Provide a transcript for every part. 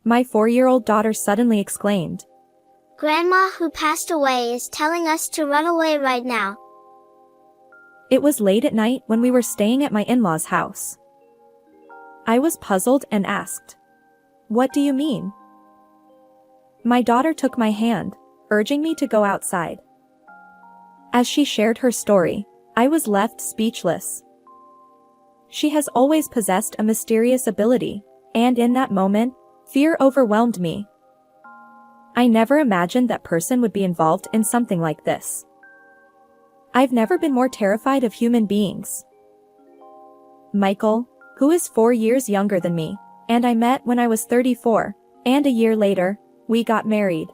My 4-year-old daughter suddenly exclaimed. Grandma who passed away is telling us to run away right now. It was late at night when we were staying at my in-laws' house. I was puzzled and asked, "What do you mean?" My daughter took my hand, urging me to go outside. As she shared her story, I was left speechless. She has always possessed a mysterious ability, and in that moment, fear overwhelmed me. I never imagined that person would be involved in something like this. I've never been more terrified of human beings. Michael, who is 4 years younger than me, and I met when I was 34, and a year later, we got married.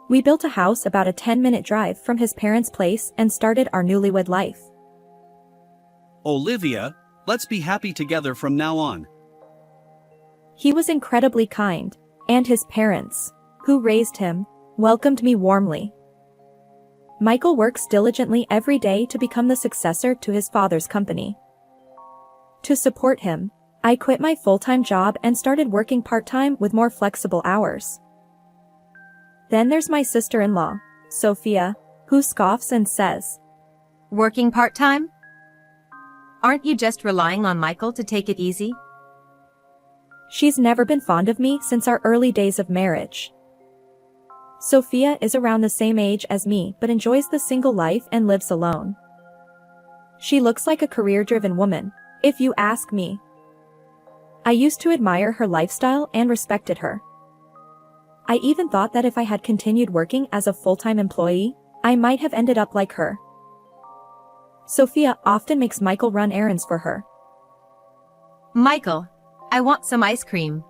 We built a house about a 10-minute drive from his parents' place and started our newlywed life. Olivia, let's be happy together from now on. He was incredibly kind, and his parents, who raised him, welcomed me warmly. Michael works diligently every day to become the successor to his father's company. To support him, I quit my full-time job and started working part-time with more flexible hours. Then there's my sister-in-law, Sophia, who scoffs and says, "Working part-time? Aren't you just relying on Michael to take it easy?" She's never been fond of me since our early days of marriage. Sophia is around the same age as me but enjoys the single life and lives alone. She looks like a career-driven woman, if you ask me. I used to admire her lifestyle and respected her. I even thought that if I had continued working as a full-time employee, I might have ended up like her. Sophia often makes Michael run errands for her. "Michael, I want some ice cream.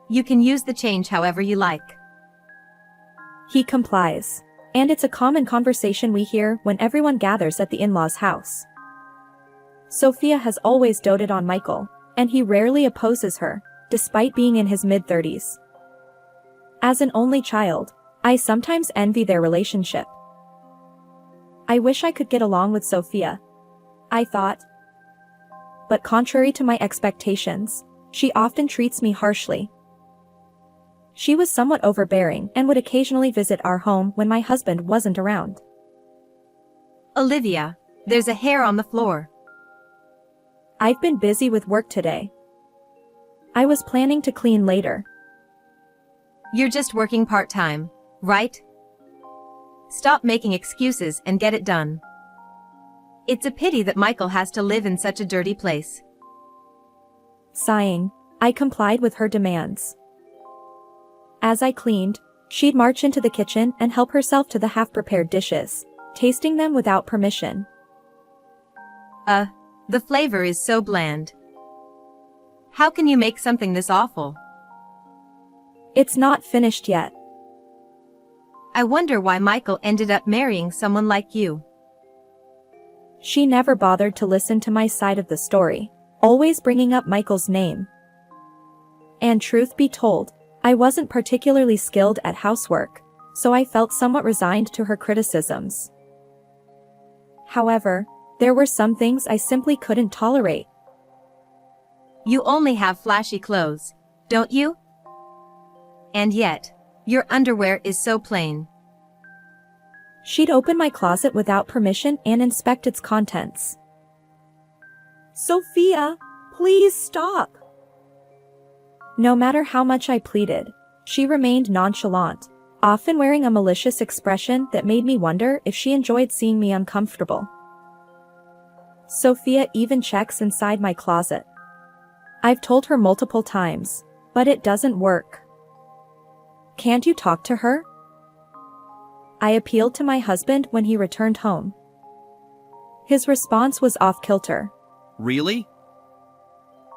You can use the change however you like." He complies, and it's a common conversation we hear when everyone gathers at the in-laws' house. Sophia has always doted on Michael, and he rarely opposes her, despite being in his mid-30s. As an only child, I sometimes envy their relationship. I wish I could get along with Sophia, I thought. But contrary to my expectations, she often treats me harshly. She was somewhat overbearing and would occasionally visit our home when my husband wasn't around. "Olivia, there's a hair on the floor." I've been busy with work today. I was planning to clean later. "You're just working part-time, right? Stop making excuses and get it done. It's a pity that Michael has to live in such a dirty place." Sighing, I complied with her demands. As I cleaned, she'd march into the kitchen and help herself to the half-prepared dishes, tasting them without permission. The flavor is so bland. How can you make something this awful?" "It's not finished yet." "I wonder why Michael ended up marrying someone like you." She never bothered to listen to my side of the story, always bringing up Michael's name. And truth be told, I wasn't particularly skilled at housework, so I felt somewhat resigned to her criticisms. However, there were some things I simply couldn't tolerate. "You only have flashy clothes, don't you? And yet, your underwear is so plain." She'd open my closet without permission and inspect its contents. "Sophia, please stop." No matter how much I pleaded, she remained nonchalant, often wearing a malicious expression that made me wonder if she enjoyed seeing me uncomfortable. Sophia even checks inside my closet. I've told her multiple times, but it doesn't work. "Can't you talk to her?" I appealed to my husband when he returned home. His response was off-kilter. Really?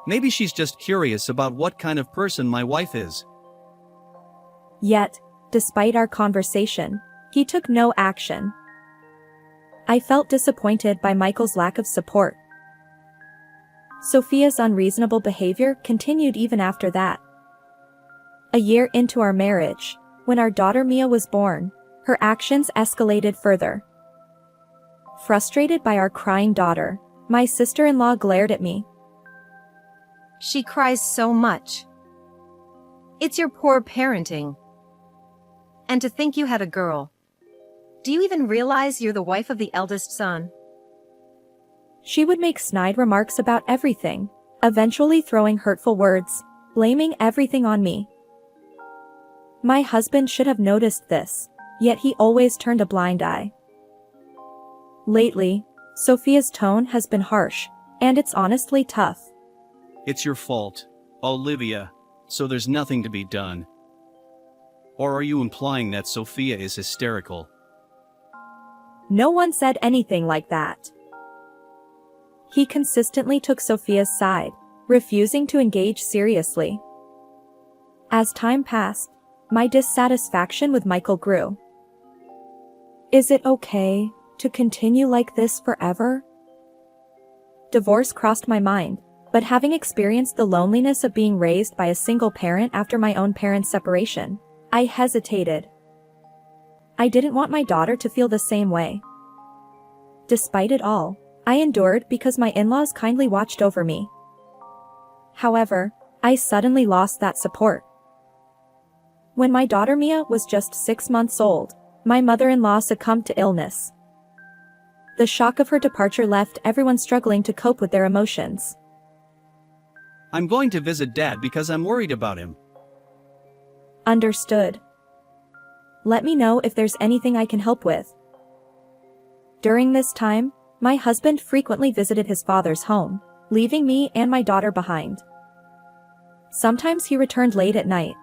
Maybe she's just curious about what kind of person my wife is. Yet, despite our conversation, he took no action. I felt disappointed by Michael's lack of support. Sophia's unreasonable behavior continued even after that. A year into our marriage, when our daughter Mia was born, her actions escalated further. Frustrated by our crying daughter, my sister-in-law glared at me. "She cries so much. It's your poor parenting. And to think you had a girl. Do you even realize you're the wife of the eldest son? She would make snide remarks about everything, eventually throwing hurtful words, blaming everything on me. My husband should have noticed this, yet he always turned a blind eye. Lately, Sophia's tone has been harsh, and it's honestly tough. It's your fault, Olivia, so there's nothing to be done. Or are you implying that Sophia is hysterical? No one said anything like that. He consistently took Sophia's side, refusing to engage seriously. As time passed, my dissatisfaction with Michael grew. Is it okay to continue like this forever? Divorce crossed my mind, but having experienced the loneliness of being raised by a single parent after my own parents' separation, I hesitated. I didn't want my daughter to feel the same way. Despite it all, I endured because my in-laws kindly watched over me. However, I suddenly lost that support. When my daughter Mia was just 6 months old, my mother-in-law succumbed to illness. The shock of her departure left everyone struggling to cope with their emotions. I'm going to visit Dad because I'm worried about him. Understood. Let me know if there's anything I can help with. During this time, my husband frequently visited his father's home, leaving me and my daughter behind. Sometimes he returned late at night.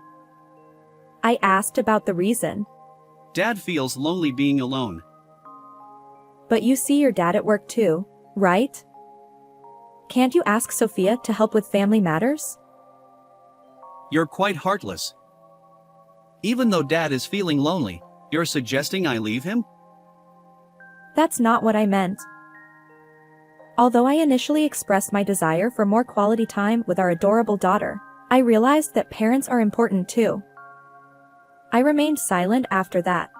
I asked about the reason. Dad feels lonely being alone. But you see your dad at work too, right? Can't you ask Sophia to help with family matters? You're quite heartless. Even though Dad is feeling lonely, you're suggesting I leave him? That's not what I meant. Although I initially expressed my desire for more quality time with our adorable daughter, I realized that parents are important too. I remained silent after that.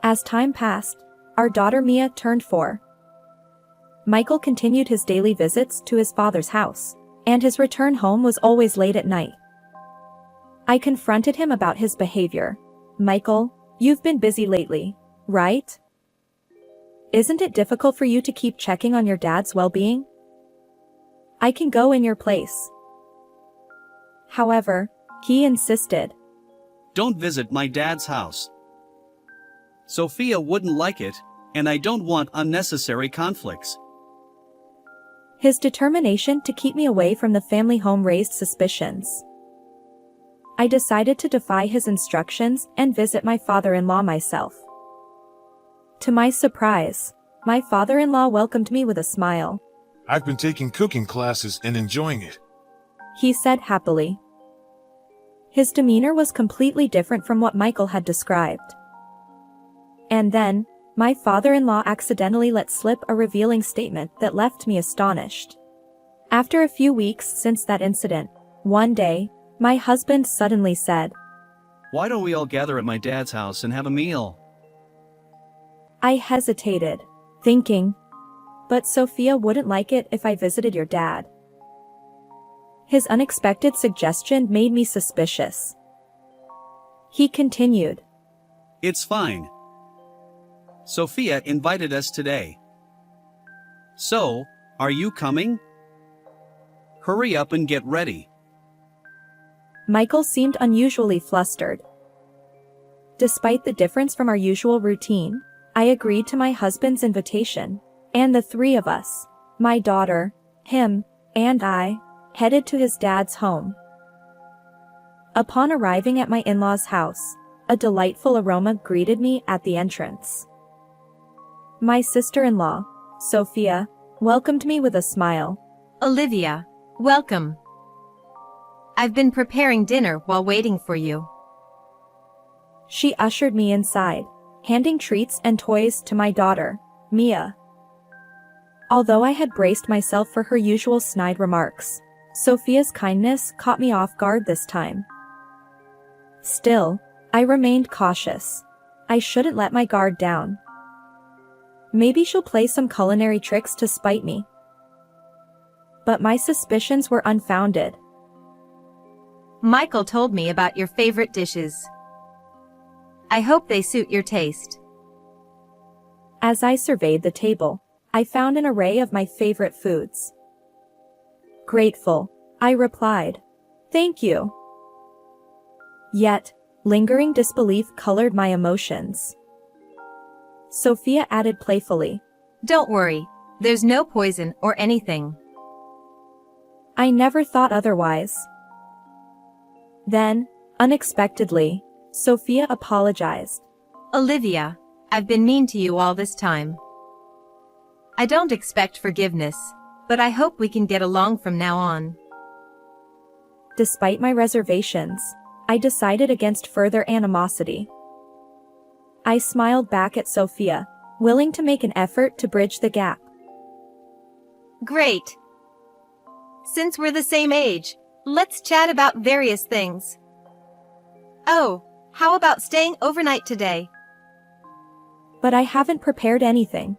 As time passed, our daughter Mia turned 4. Michael continued his daily visits to his father's house, and his return home was always late at night. I confronted him about his behavior. Michael, you've been busy lately, right? Isn't it difficult for you to keep checking on your dad's well-being? I can go in your place. However, he insisted. Don't visit my dad's house. Sophia wouldn't like it, and I don't want unnecessary conflicts. His determination to keep me away from the family home raised suspicions. I decided to defy his instructions and visit my father-in-law myself. To my surprise, my father-in-law welcomed me with a smile. I've been taking cooking classes and enjoying it. He said happily. His demeanor was completely different from what Michael had described. And then, my father-in-law accidentally let slip a revealing statement that left me astonished. After a few weeks since that incident, one day, my husband suddenly said, Why don't we all gather at my dad's house and have a meal? I hesitated, thinking, but Sophia wouldn't like it if I visited your dad. His unexpected suggestion made me suspicious. He continued. It's fine. Sophia invited us today. So, are you coming? Hurry up and get ready. Michael seemed unusually flustered. Despite the difference from our usual routine, I agreed to my husband's invitation, and the 3 of us, my daughter, him, and I, headed to his dad's home. Upon arriving at my in-laws' house, a delightful aroma greeted me at the entrance. My sister-in-law, Sophia, welcomed me with a smile. Olivia, welcome. I've been preparing dinner while waiting for you. She ushered me inside, handing treats and toys to my daughter, Mia. Although I had braced myself for her usual snide remarks, Sophia's kindness caught me off guard this time. Still, I remained cautious. I shouldn't let my guard down. Maybe she'll play some culinary tricks to spite me. But my suspicions were unfounded. Michael told me about your favorite dishes. I hope they suit your taste. As I surveyed the table, I found an array of my favorite foods. Grateful, I replied. Thank you. Yet, lingering disbelief colored my emotions. Sophia added playfully. Don't worry, there's no poison or anything. I never thought otherwise. Then, unexpectedly, Sophia apologized. Olivia, I've been mean to you all this time. I don't expect forgiveness, but I hope we can get along from now on. Despite my reservations, I decided against further animosity. I smiled back at Sophia, willing to make an effort to bridge the gap. Great. Since we're the same age, let's chat about various things. Oh, how about staying overnight today? But I haven't prepared anything.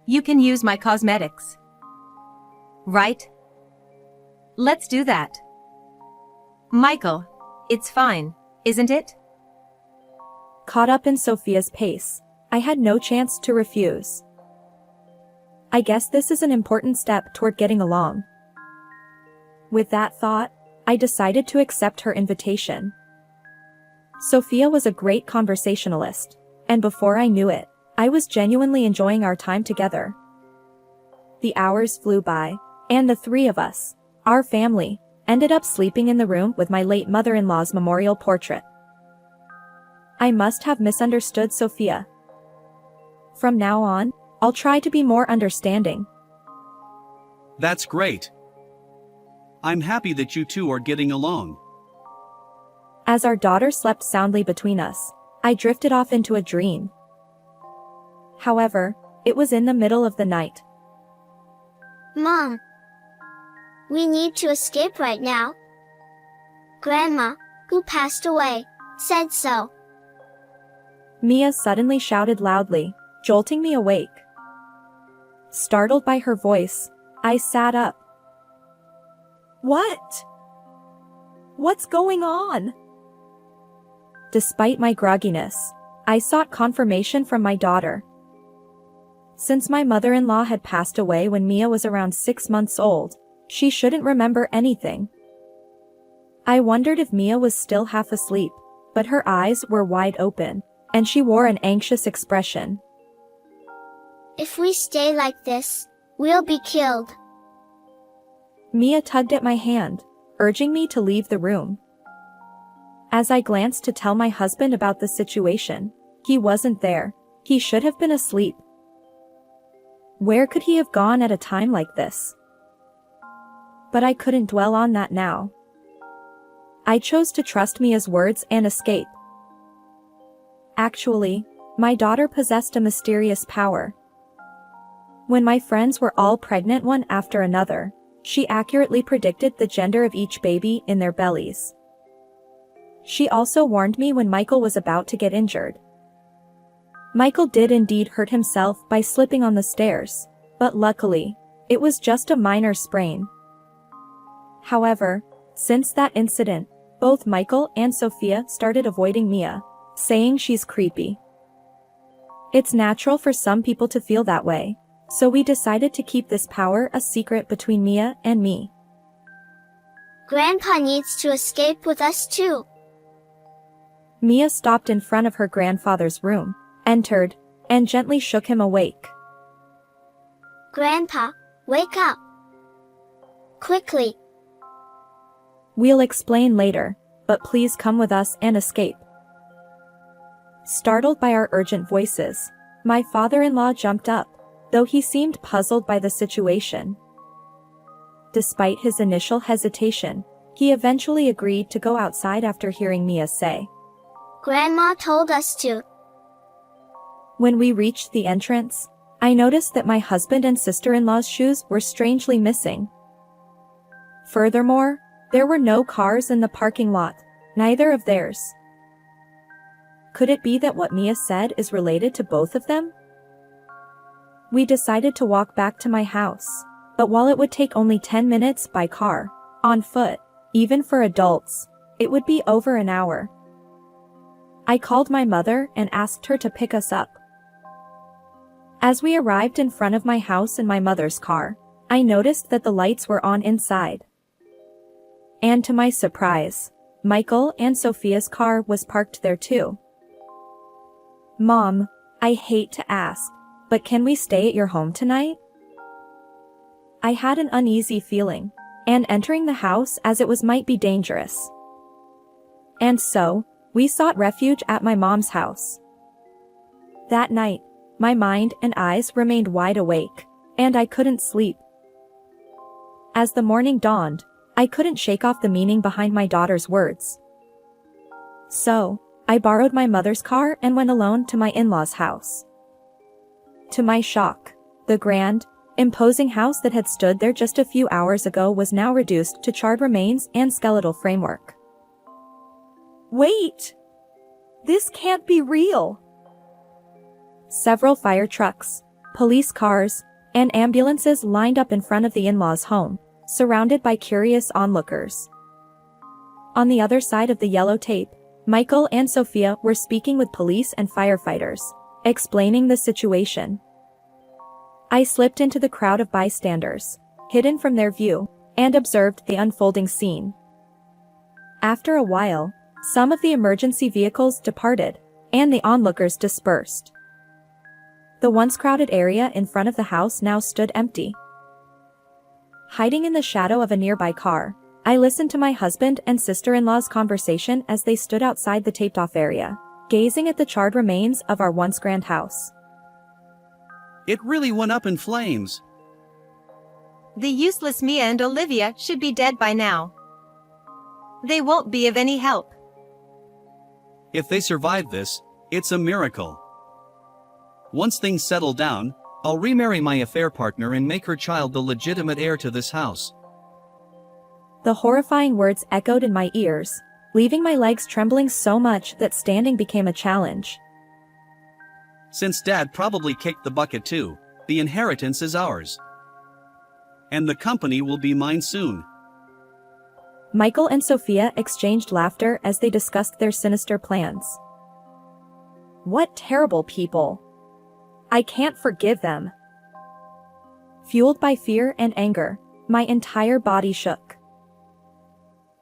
You can use my cosmetics. Right? Let's do that. Michael, it's fine, isn't it? Caught up in Sophia's pace, I had no chance to refuse. I guess this is an important step toward getting along. With that thought, I decided to accept her invitation. Sophia was a great conversationalist, and before I knew it, I was genuinely enjoying our time together. The hours flew by, and the three of us, our family, ended up sleeping in the room with my late mother-in-law's memorial portrait. I must have misunderstood Sophia. From now on, I'll try to be more understanding. That's great. I'm happy that you two are getting along. As our daughter slept soundly between us, I drifted off into a dream. However, it was in the middle of the night. Mom, we need to escape right now. Grandma, who passed away, said so. Mia suddenly shouted loudly, jolting me awake. Startled by her voice, I sat up. What? What's going on? Despite my grogginess, I sought confirmation from my daughter. Since my mother-in-law had passed away when Mia was around 6 months old, she shouldn't remember anything. I wondered if Mia was still half asleep, but her eyes were wide open, and she wore an anxious expression. If we stay like this, we'll be killed. Mia tugged at my hand, urging me to leave the room. As I glanced to tell my husband about the situation, he wasn't there. He should have been asleep. Where could he have gone at a time like this? But I couldn't dwell on that now. I chose to trust Mia's words and escape. Actually, my daughter possessed a mysterious power. When my friends were all pregnant one after another, she accurately predicted the gender of each baby in their bellies. She also warned me when Michael was about to get injured. Michael did indeed hurt himself by slipping on the stairs, but luckily, it was just a minor sprain. However, since that incident, both Michael and Sophia started avoiding Mia, saying she's creepy. It's natural for some people to feel that way, so we decided to keep this power a secret between Mia and me. Grandpa needs to escape with us too. Mia stopped in front of her grandfather's room, entered, and gently shook him awake. Grandpa, wake up. Quickly. We'll explain later, but please come with us and escape. Startled by our urgent voices, my father-in-law jumped up, though he seemed puzzled by the situation. Despite his initial hesitation, he eventually agreed to go outside after hearing Mia say, Grandma told us to. When we reached the entrance, I noticed that my husband and sister-in-law's shoes were strangely missing. Furthermore, there were no cars in the parking lot, neither of theirs. Could it be that what Mia said is related to both of them? We decided to walk back to my house, but while it would take only 10 minutes by car, on foot, Even for adults, it would be over an hour. I called my mother and asked her to pick us up. As we arrived in front of my house in my mother's car, I noticed that the lights were on inside. And to my surprise, Michael and Sophia's car was parked there too. Mom, I hate to ask, but can we stay at your home tonight? I had an uneasy feeling, and entering the house as it was might be dangerous. And so, we sought refuge at my mom's house. That night, my mind and eyes remained wide awake, and I couldn't sleep. As the morning dawned, I couldn't shake off the meaning behind my daughter's words. So, I borrowed my mother's car and went alone to my in-laws' house. To my shock, the grand, imposing house that had stood there just a few hours ago was now reduced to charred remains and skeletal framework. Wait! This can't be real! Several fire trucks, police cars, and ambulances lined up in front of the in-laws' home, surrounded by curious onlookers. On the other side of the yellow tape, Michael and Sophia were speaking with police and firefighters, explaining the situation. I slipped into the crowd of bystanders, hidden from their view, and observed the unfolding scene. After a while, some of the emergency vehicles departed, and the onlookers dispersed. The once crowded area in front of the house now stood empty. Hiding in the shadow of a nearby car, I listened to my husband and sister-in-law's conversation as they stood outside the taped-off area, gazing at the charred remains of our once grand house. It really went up in flames. The useless Mia and Olivia should be dead by now. They won't be of any help. If they survive this, it's a miracle. Once things settle down, I'll remarry my affair partner and make her child the legitimate heir to this house. The horrifying words echoed in my ears, leaving my legs trembling so much that standing became a challenge. Since Dad probably kicked the bucket too, the inheritance is ours. And the company will be mine soon. Michael and Sophia exchanged laughter as they discussed their sinister plans. What terrible people! I can't forgive them. Fueled by fear and anger, my entire body shook.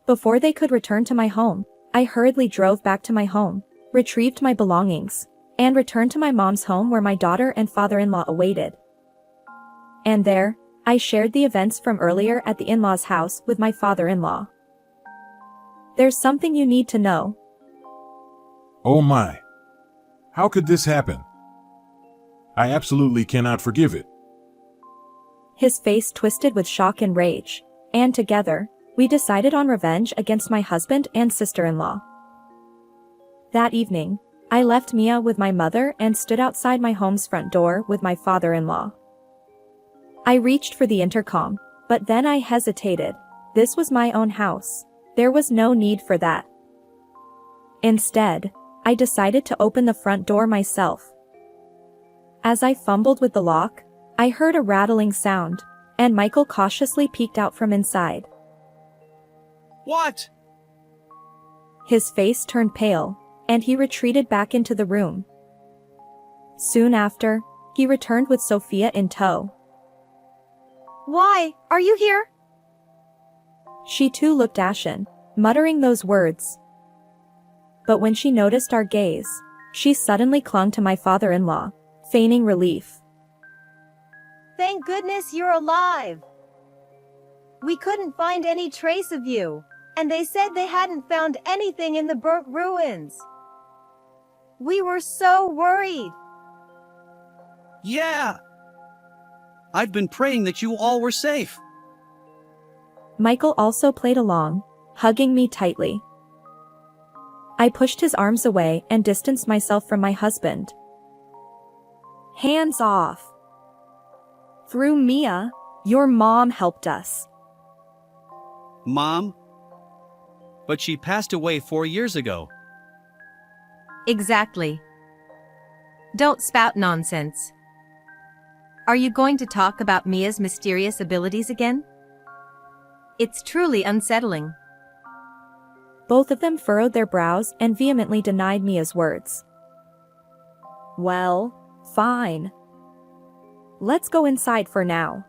Before they could return to my home, I hurriedly drove back to my home, retrieved my belongings, and returned to my mom's home where my daughter and father-in-law awaited. And there, I shared the events from earlier at the in-laws' house with my father-in-law. There's something you need to know. Oh my. How could this happen? I absolutely cannot forgive it. His face twisted with shock and rage, and together, we decided on revenge against my husband and sister-in-law. That evening, I left Mia with my mother and stood outside my home's front door with my father-in-law. I reached for the intercom, but then I hesitated. This was my own house. There was no need for that. Instead, I decided to open the front door myself. As I fumbled with the lock, I heard a rattling sound, and Michael cautiously peeked out from inside. What? His face turned pale, and he retreated back into the room. Soon after, he returned with Sophia in tow. Why, are you here? She too looked ashen, muttering those words. But when she noticed our gaze, she suddenly clung to my father-in-law, feigning relief. Thank goodness you're alive. We couldn't find any trace of you, and they said they hadn't found anything in the burnt ruins. We were so worried. Yeah! I've been praying that you all were safe. Michael also played along, hugging me tightly. I pushed his arms away and distanced myself from my husband. Hands off. Through Mia, your mom helped us. Mom? But she passed away 4 years ago. Exactly. Don't spout nonsense. Are you going to talk about Mia's mysterious abilities again? It's truly unsettling. Both of them furrowed their brows and vehemently denied Mia's words. Well, fine. Let's go inside for now.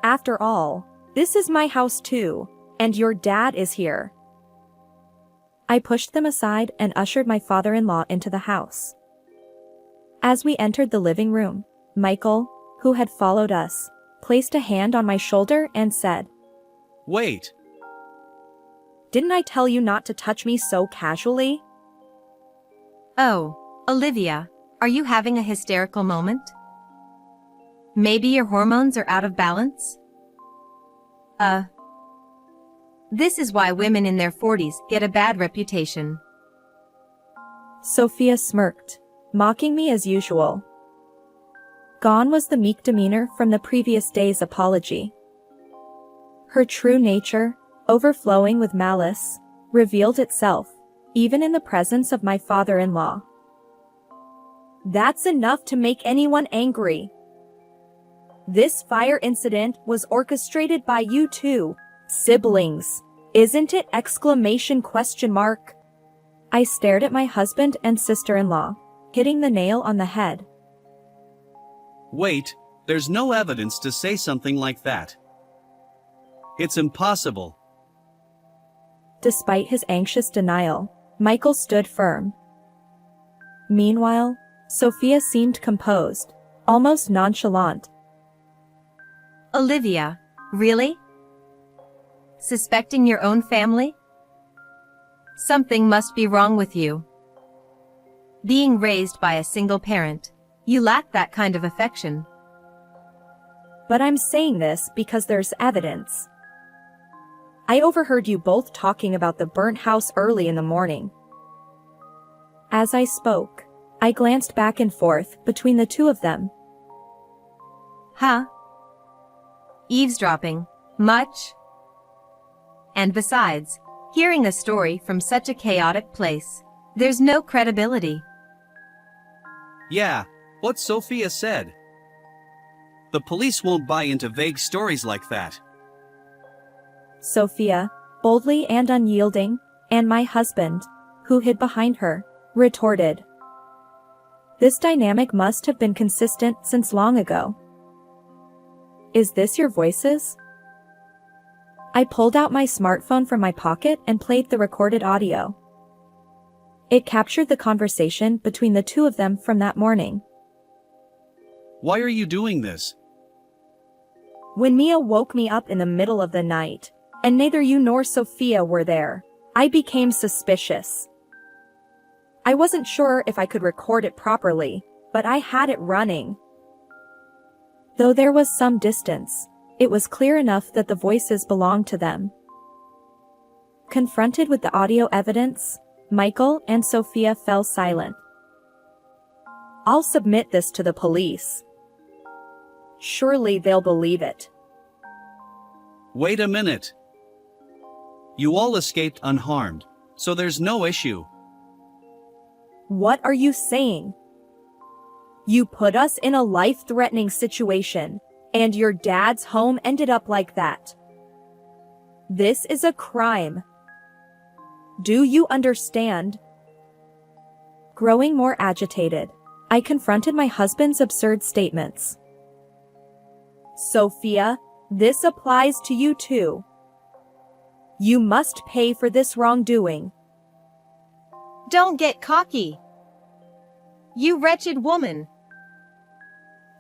After all, this is my house too, and your dad is here. I pushed them aside and ushered my father-in-law into the house. As we entered the living room, Michael, who had followed us, placed a hand on my shoulder and said, Wait. Didn't I tell you not to touch me so casually? Oh, Olivia, are you having a hysterical moment? Maybe your hormones are out of balance? This is why women in their 40s get a bad reputation. Sophia smirked, mocking me as usual. Gone was the meek demeanor from the previous day's apology. Her true nature, overflowing with malice, revealed itself, even in the presence of my father-in-law. That's enough to make anyone angry. This fire incident was orchestrated by you two, siblings, isn't it? I stared at my husband and sister-in-law, hitting the nail on the head. Wait, there's no evidence to say something like that. It's impossible. Despite his anxious denial, Michael stood firm. Meanwhile, Sophia seemed composed, almost nonchalant. Olivia, really? Suspecting your own family? Something must be wrong with you. Being raised by a single parent, you lack that kind of affection. But I'm saying this because there's evidence. I overheard you both talking about the burnt house early in the morning. As I spoke, I glanced back and forth between the two of them. Huh? Eavesdropping, much? And besides, hearing a story from such a chaotic place, there's no credibility. Yeah, what Sophia said. The police won't buy into vague stories like that. Sophia, boldly and unyielding, and my husband, who hid behind her, retorted. This dynamic must have been consistent since long ago. Is this your voices? I pulled out my smartphone from my pocket and played the recorded audio. It captured the conversation between the two of them from that morning. Why are you doing this? When Mia woke me up in the middle of the night, and neither you nor Sophia were there, I became suspicious. I wasn't sure if I could record it properly, but I had it running. Though there was some distance, it was clear enough that the voices belonged to them. Confronted with the audio evidence, Michael and Sophia fell silent. I'll submit this to the police. Surely they'll believe it. Wait a minute. You all escaped unharmed, so there's no issue. What are you saying? You put us in a life-threatening situation, and your dad's home ended up like that. This is a crime. Do you understand? Growing more agitated, I confronted my husband's absurd statements. Sophia, this applies to you too. You must pay for this wrongdoing. Don't get cocky. You wretched woman.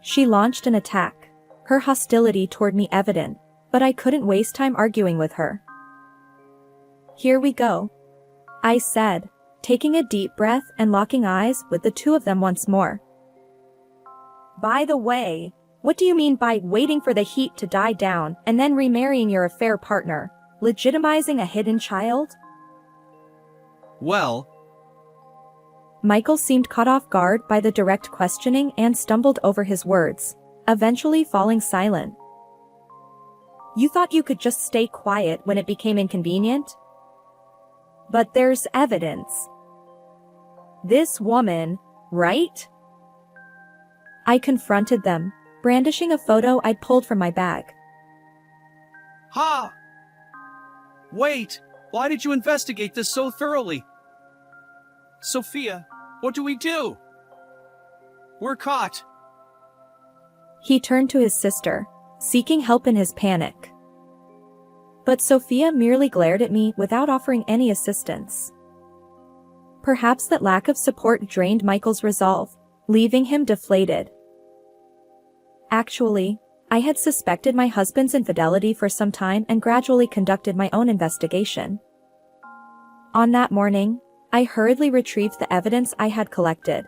She launched an attack, her hostility toward me evident, but I couldn't waste time arguing with her. Here we go, I said, taking a deep breath and locking eyes with the two of them once more. By the way, what do you mean by waiting for the heat to die down and then remarrying your affair partner, legitimizing a hidden child? Well, Michael seemed caught off guard by the direct questioning and stumbled over his words, eventually falling silent. You thought you could just stay quiet when it became inconvenient? But there's evidence. This woman, right? I confronted them, brandishing a photo I'd pulled from my bag. ha! Wait, Why did you investigate this so thoroughly? Sophia, what do we do? We're caught. He turned to his sister, seeking help in his panic. But Sophia merely glared at me without offering any assistance. Perhaps that lack of support drained Michael's resolve, leaving him deflated. Actually, I had suspected my husband's infidelity for some time and gradually conducted my own investigation. On that morning, I hurriedly retrieved the evidence I had collected.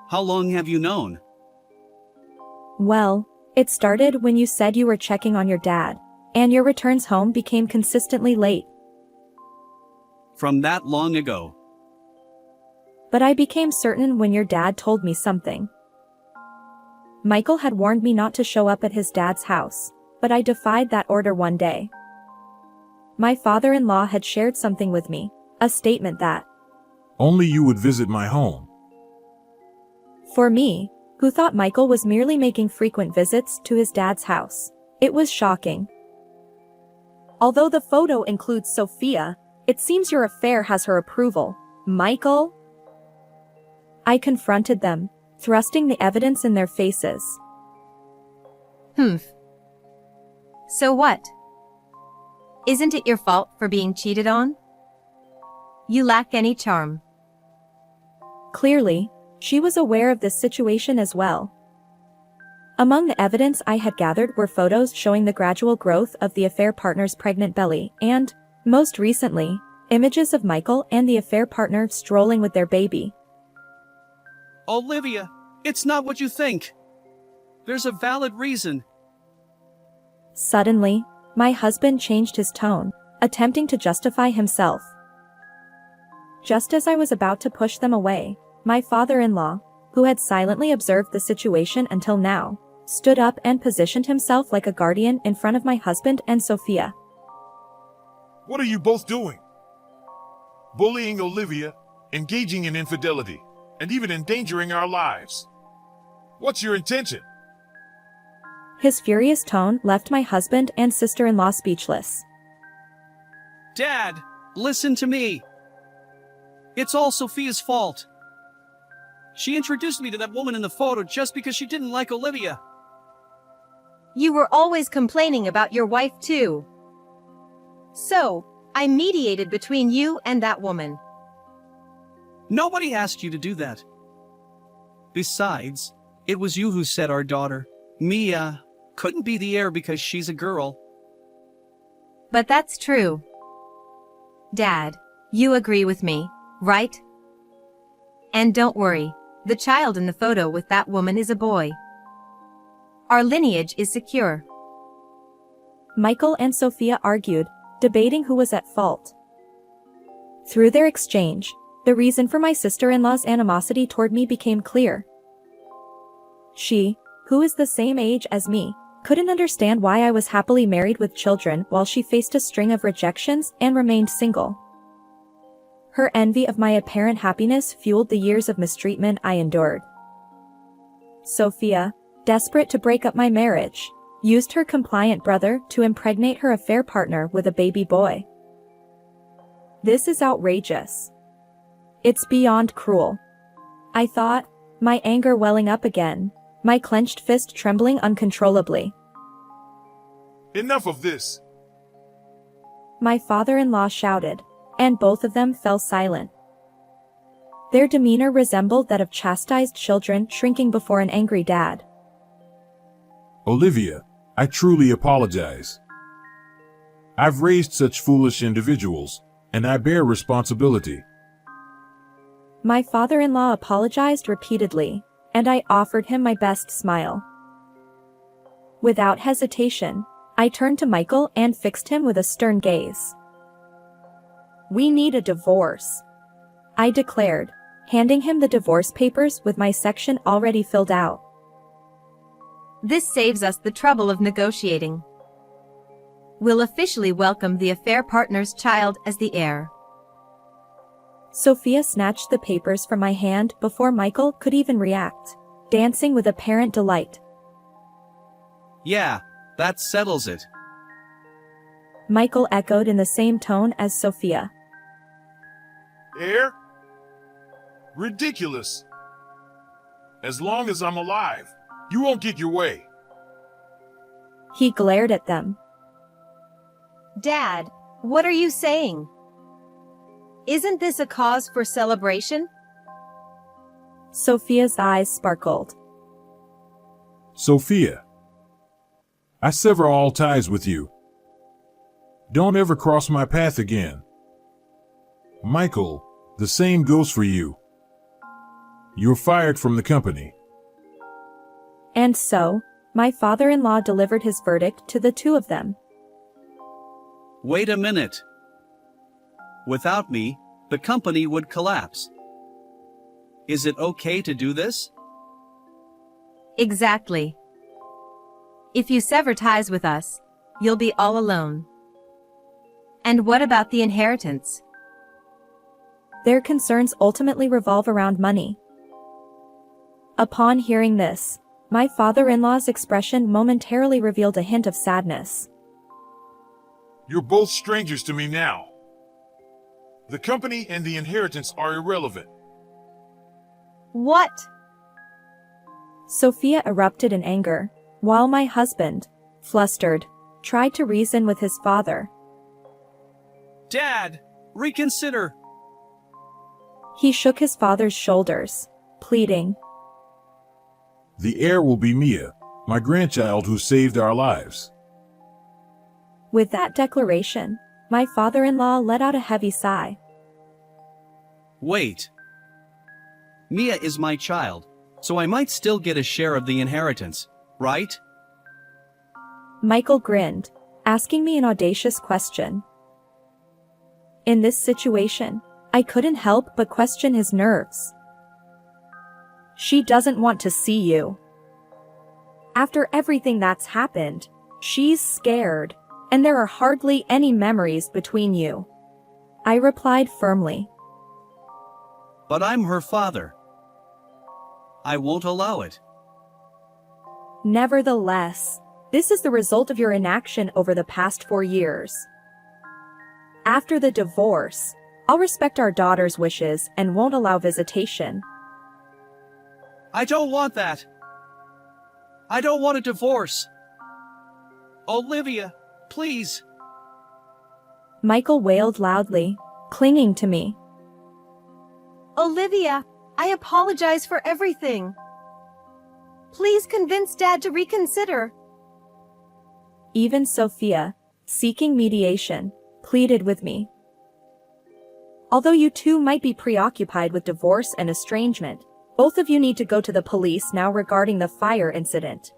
How long have you known? Well, it started when you said you were checking on your dad, and your returns home became consistently late. From that long ago. But I became certain when your dad told me something. Michael had warned me not to show up at his dad's house, but I defied that order one day. My father-in-law had shared something with me, a statement that, Only you would visit my home. for me, who thought Michael was merely making frequent visits to his dad's house, it was shocking. Although the photo includes Sophia, it seems your affair has her approval, Michael? I confronted them, thrusting the evidence in their faces. So what? Isn't it your fault for being cheated on? You lack any charm. Clearly, she was aware of this situation as well. Among the evidence I had gathered were photos showing the gradual growth of the affair partner's pregnant belly and, most recently, images of Michael and the affair partner strolling with their baby. Olivia, it's not what you think. There's a valid reason. Suddenly, my husband changed his tone, attempting to justify himself. Just as I was about to push them away, my father-in-law, who had silently observed the situation until now, stood up and positioned himself like a guardian in front of my husband and Sophia. What are you both doing? Bullying Olivia, engaging in infidelity, and even endangering our lives. What's your intention? His furious tone left my husband and sister-in-law speechless. Dad, listen to me. It's all Sophia's fault. She introduced me to that woman in the photo just because she didn't like Olivia. You were always complaining about your wife too. So, I mediated between you and that woman. Nobody asked you to do that. Besides, it was you who said our daughter, Mia, couldn't be the heir because she's a girl. But that's true. Dad, you agree with me, right? And don't worry, the child in the photo with that woman is a boy. Our lineage is secure. Michael and Sophia argued, debating who was at fault. Through their exchange, the reason for my sister-in-law's animosity toward me became clear. She, who is the same age as me, couldn't understand why I was happily married with children while she faced a string of rejections and remained single. Her envy of my apparent happiness fueled the years of mistreatment I endured. Sophia, desperate to break up my marriage, used her compliant brother to impregnate her affair partner with a baby boy. This is outrageous. It's beyond cruel. I thought, my anger welling up again, my clenched fist trembling uncontrollably. Enough of this. My father-in-law shouted, and both of them fell silent. Their demeanor resembled that of chastised children shrinking before an angry dad. Olivia, I truly apologize. I've raised such foolish individuals, and I bear responsibility. My father-in-law apologized repeatedly, and I offered him my best smile. Without hesitation, I turned to Michael and fixed him with a stern gaze. We need a divorce, I declared, handing him the divorce papers with my section already filled out. This saves us the trouble of negotiating. We'll officially welcome the affair partner's child as the heir. Sophia snatched the papers from my hand before Michael could even react, dancing with apparent delight. Yeah, that settles it. Michael echoed in the same tone as Sophia. Heir? Ridiculous. As long as I'm alive, you won't get your way. He glared at them. Dad, what are you saying? Isn't this a cause for celebration? Sophia's eyes sparkled. Sophia, I sever all ties with you. Don't ever cross my path again. Michael, the same goes for you. You're fired from the company. And so, my father-in-law delivered his verdict to the two of them. Wait a minute. Without me, the company would collapse. Is it okay to do this? Exactly. If you sever ties with us, you'll be all alone. And what about the inheritance? Their concerns ultimately revolve around money. Upon hearing this, my father-in-law's expression momentarily revealed a hint of sadness. You're both strangers to me now. The company and the inheritance are irrelevant. What? Sophia erupted in anger, while my husband, flustered, tried to reason with his father. Dad, reconsider. He shook his father's shoulders, pleading. The heir will be Mia, my grandchild who saved our lives. With that declaration, my father-in-law let out a heavy sigh. Wait. Mia is my child, so I might still get a share of the inheritance, right? Michael grinned, asking me an audacious question. In this situation, I couldn't help but question his nerves. She doesn't want to see you. After everything that's happened, she's scared, and there are hardly any memories between you. I replied firmly. But I'm her father. I won't allow it. Nevertheless, this is the result of your inaction over the past 4 years. After the divorce, I'll respect our daughter's wishes and won't allow visitation. I don't want that. I don't want a divorce. Olivia, please. Michael wailed loudly, clinging to me. Olivia, I apologize for everything. Please convince Dad to reconsider. Even Sophia, seeking mediation, pleaded with me. Although you two might be preoccupied with divorce and estrangement, both of you need to go to the police now regarding the fire incident.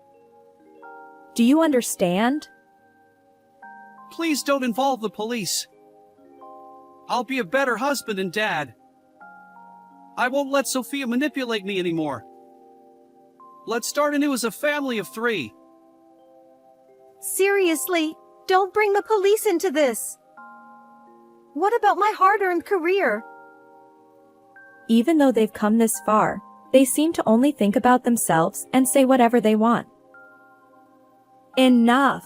Do you understand? Please don't involve the police. I'll be a better husband and dad. I won't let Sophia manipulate me anymore. Let's start anew as a family of 3. Seriously, don't bring the police into this. What about my hard-earned career? Even though they've come this far, they seem to only think about themselves and say whatever they want. Enough.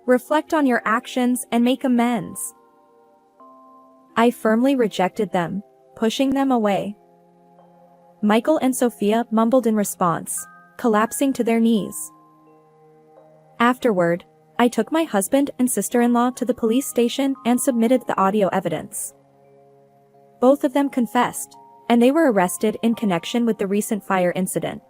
Reflect on your actions and make amends. I firmly rejected them, pushing them away. Michael and Sophia mumbled in response, collapsing to their knees. Afterward, I took my husband and sister-in-law to the police station and submitted the audio evidence. Both of them confessed, and they were arrested in connection with the recent fire incident.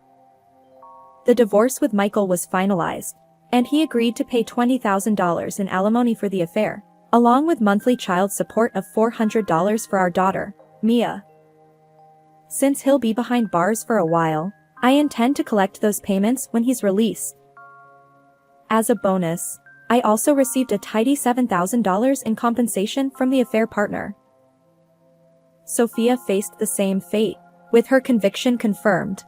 The divorce with Michael was finalized, and he agreed to pay $20,000 in alimony for the affair, along with monthly child support of $400 for our daughter, Mia. Since he'll be behind bars for a while, I intend to collect those payments when he's released. As a bonus, I also received a tidy $7,000 in compensation from the affair partner. Sophia faced the same fate, with her conviction confirmed.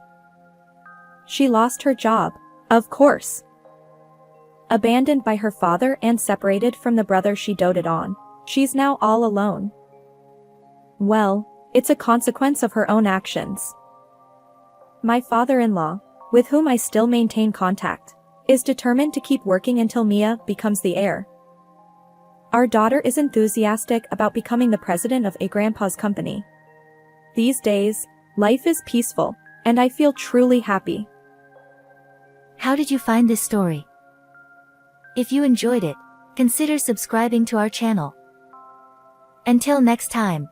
She lost her job, of course. Abandoned by her father and separated from the brother she doted on, she's now all alone. Well, it's a consequence of her own actions. My father-in-law, with whom I still maintain contact, is determined to keep working until Mia becomes the heir. Our daughter is enthusiastic about becoming the president of a grandpa's company. These days, life is peaceful, and I feel truly happy. How did you find this story? If you enjoyed it, consider subscribing to our channel. Until next time.